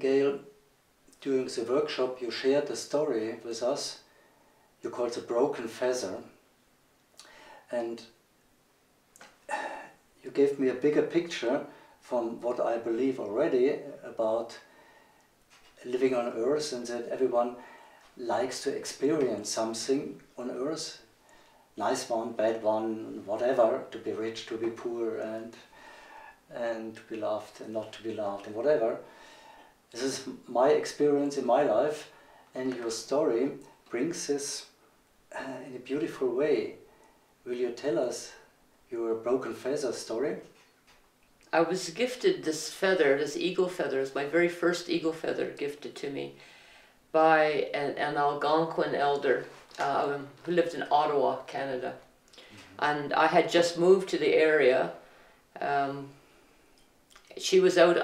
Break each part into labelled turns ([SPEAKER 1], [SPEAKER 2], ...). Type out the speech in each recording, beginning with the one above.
[SPEAKER 1] Gayle, during the workshop you shared a story with us you called the broken feather, and you gave me a bigger picture from what I believe already about living on Earth, and that everyone likes to experience something on Earth, nice one, bad one, whatever, to be rich, to be poor, and to be loved and not to be loved, and whatever. This is my experience in my life, and your story brings this in a beautiful way. Will you tell us your broken feather story?
[SPEAKER 2] I was gifted this feather, this eagle feather. It was my very first eagle feather gifted to me by an Algonquin elder who lived in Ottawa, Canada. And I had just moved to the area. She was out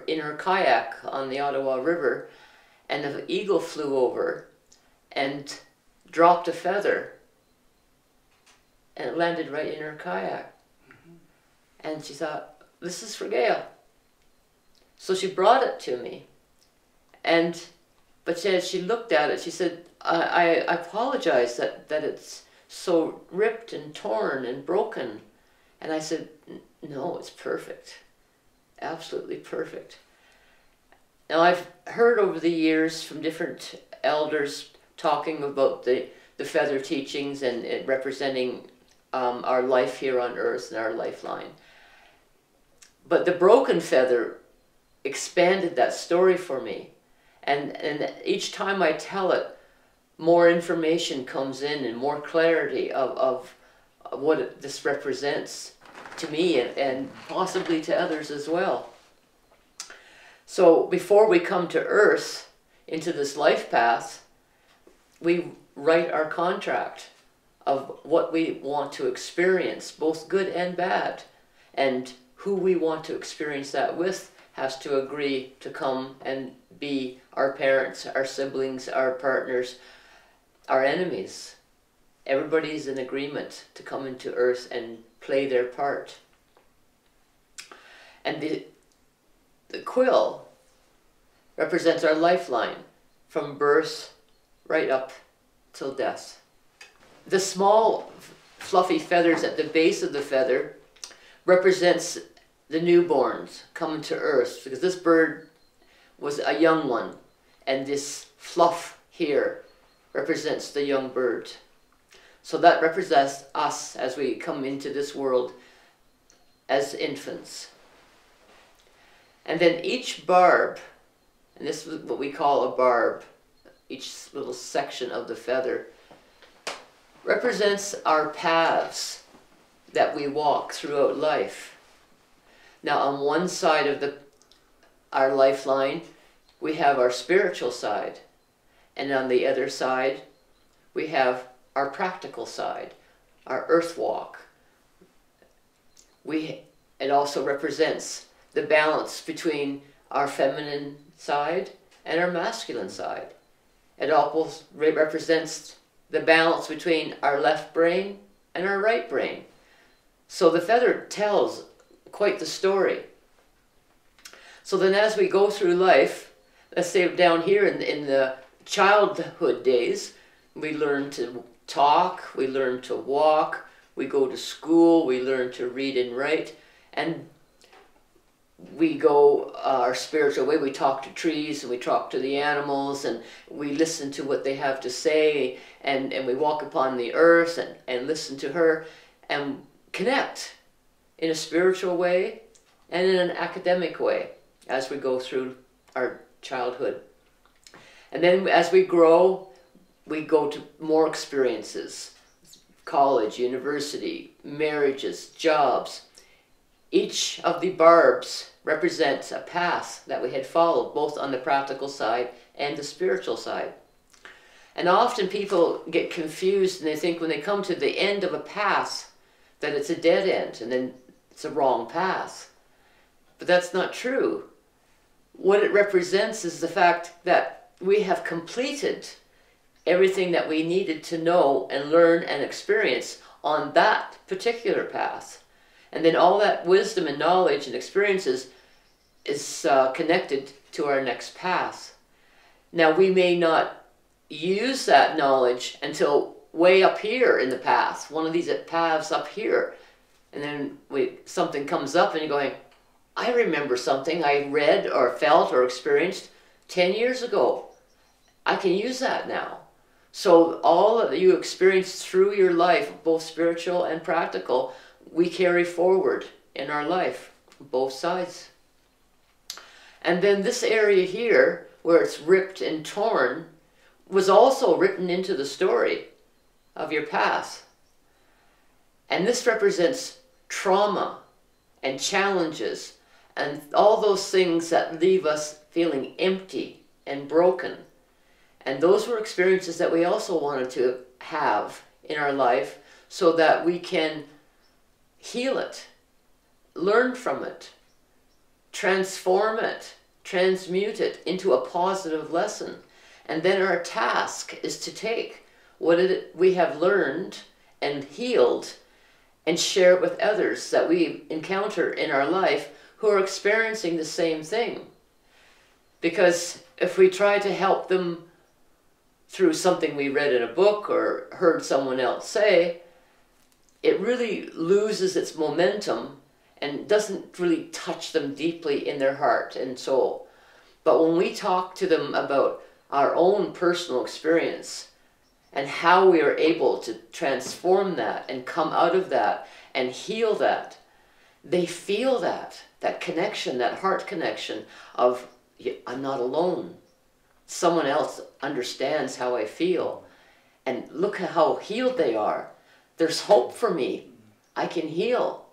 [SPEAKER 2] in her kayak on the Ottawa River, and the eagle flew over and dropped a feather, and it landed right in her kayak. And she thought, this is for Gayle. So she brought it to me, but as she looked at it, she said, I apologize that it's so ripped and torn and broken. And I said, no, it's perfect. Absolutely perfect. Now I've heard over the years from different elders talking about the feather teachings and it representing our life here on earth and our lifeline. But the broken feather expanded that story for me. And each time I tell it, more information comes in and more clarity of what this represents to me and possibly to others as well. So before we come to earth, into this life path, we write our contract of what we want to experience, both good and bad. And who we want to experience that with has to agree to come and be our parents, our siblings, our partners, our enemies. Everybody's in agreement to come into earth and play their part. And the quill represents our lifeline from birth right up till death. The small fluffy feathers at the base of the feather represents the newborns coming to earth, because this bird was a young one, and this fluff here represents the young bird. So that represents us as we come into this world as infants. And then each barb, and this is what we call a barb, each little section of the feather, represents our paths that we walk throughout life. Now on one side of our lifeline, we have our spiritual side, and on the other side, we have our practical side, our earth walk. It also represents the balance between our feminine side and our masculine side. It also represents the balance between our left brain and our right brain. So the feather tells quite the story. So then as we go through life, let's say down here in the childhood days, we learn to talk, we learn to walk, we go to school, we learn to read and write, and we go our spiritual way. We talk to trees and we talk to the animals and we listen to what they have to say, and we walk upon the earth and listen to her and connect in a spiritual way and in an academic way as we go through our childhood. And then as we grow, we go to more experiences, college, university, marriages, jobs. Each of the barbs represents a path that we had followed, both on the practical side and the spiritual side. And often people get confused and they think when they come to the end of a path that it's a dead end and then it's a wrong path. But that's not true. What it represents is the fact that we have completed everything that we needed to know and learn and experience on that particular path. And then all that wisdom and knowledge and experiences is connected to our next path. Now we may not use that knowledge until way up here in the path, one of these paths up here, and then something comes up and you're going, I remember something I read or felt or experienced 10 years ago. I can use that now. So all that you experienced through your life, both spiritual and practical, we carry forward in our life, both sides. And then this area here, where it's ripped and torn, was also written into the story of your past. And this represents trauma and challenges and all those things that leave us feeling empty and broken. And those were experiences that we also wanted to have in our life so that we can heal it, learn from it, transform it, transmute it into a positive lesson. And then our task is to take what we have learned and healed and share it with others that we encounter in our life who are experiencing the same thing. Because if we try to help them through something we read in a book or heard someone else say, it really loses its momentum and doesn't really touch them deeply in their heart and soul. But when we talk to them about our own personal experience and how we are able to transform that and come out of that and heal that, they feel that connection, that heart connection of, I'm not alone. Someone else understands how I feel. And look at how healed they are. There's hope for me. I can heal.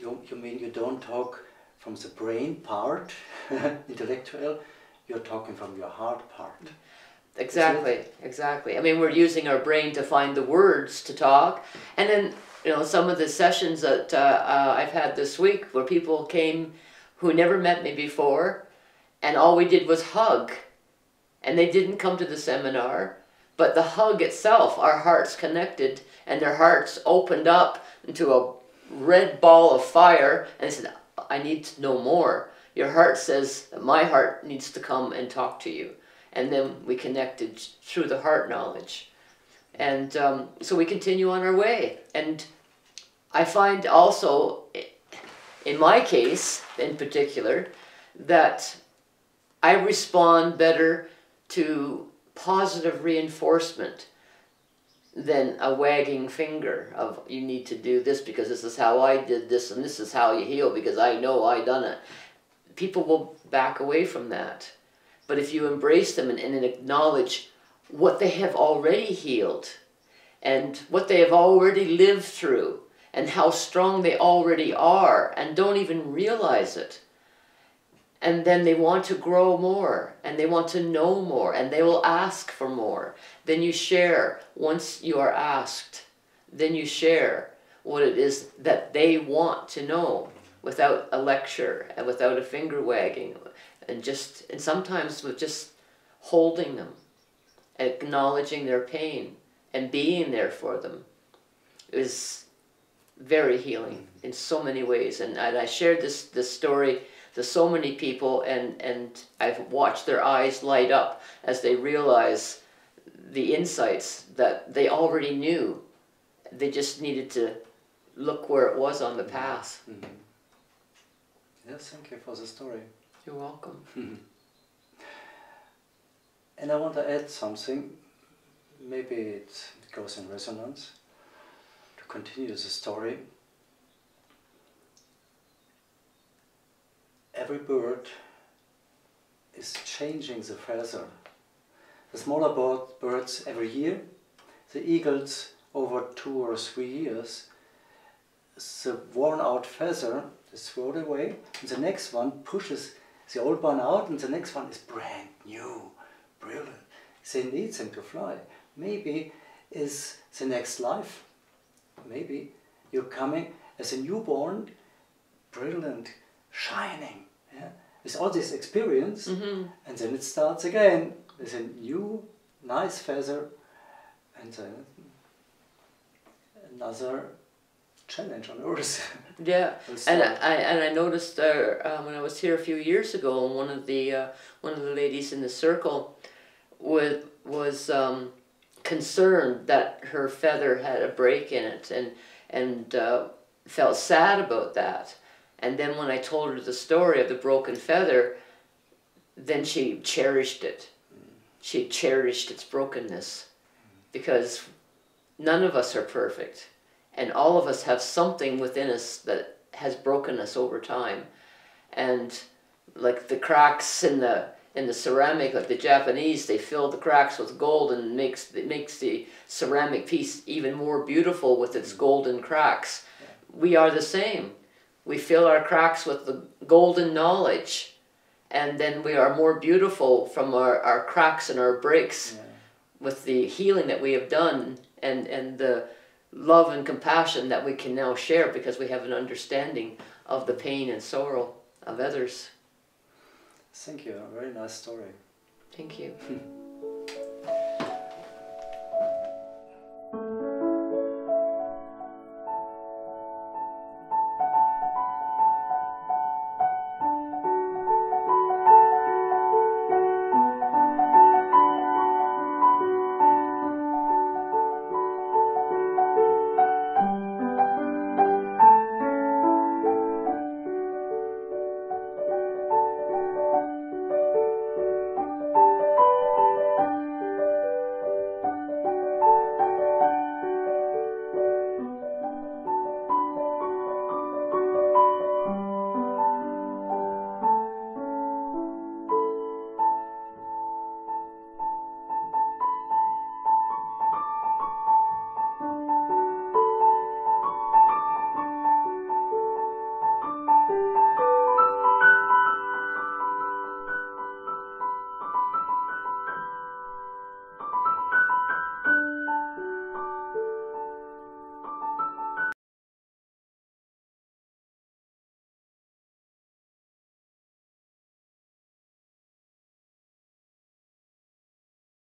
[SPEAKER 1] You mean you don't talk from the brain part, intellectual, you're talking from your heart part.
[SPEAKER 2] Exactly, exactly. I mean, we're using our brain to find the words to talk. And then, you know, some of the sessions that I've had this week where people came who never met me before, and all we did was hug. And they didn't come to the seminar, but the hug itself, our hearts connected, and their hearts opened up into a red ball of fire, and they said, I need to know more. Your heart says, my heart needs to come and talk to you. And then we connected through the heart knowledge. And so we continue on our way. And I find also, in my case in particular, that I respond better to positive reinforcement than a wagging finger of, you need to do this because this is how I did this and this is how you heal because I know I done it. People will back away from that. But if you embrace them and acknowledge what they have already healed and what they have already lived through and how strong they already are and don't even realize it, and then they want to grow more and they want to know more and they will ask for more, then you share. Once you are asked, then you share what it is that they want to know without a lecture and without a finger wagging, and sometimes with just holding them, acknowledging their pain and being there for them is very healing in so many ways. And I shared this story to so many people, and I've watched their eyes light up as they realize the insights that they already knew. They just needed to look where it was on the path.
[SPEAKER 1] Mm-hmm. Yes, thank you for the story.
[SPEAKER 2] You're welcome.
[SPEAKER 1] And I want to add something, maybe it goes in resonance, to continue the story. Every bird is changing the feather. The smaller birds every year, the eagles over 2 or 3 years, the worn out feather is thrown away, and the next one pushes the old one out, and the next one is brand new, brilliant. They need them to fly. Maybe is the next life. Maybe you're coming as a newborn, brilliant, shining, yeah? With all this experience, and then it starts again with a new, nice feather, and then another challenge on earth.
[SPEAKER 2] Yeah, and I noticed when I was here a few years ago, one of the ladies in the circle was concerned that her feather had a break in it, and felt sad about that. And then when I told her the story of the broken feather, then she cherished it. She cherished its brokenness, because none of us are perfect, and all of us have something within us that has broken us over time. And like the cracks in the ceramic, like the Japanese, they fill the cracks with gold, and it makes the ceramic piece even more beautiful with its golden cracks. We are the same. We fill our cracks with the golden knowledge, and then we are more beautiful from our cracks and our breaks, with the healing that we have done, and the love and compassion that we can now share, because we have an understanding of the pain and sorrow of others.
[SPEAKER 1] Thank you. A very nice story.
[SPEAKER 2] Thank you.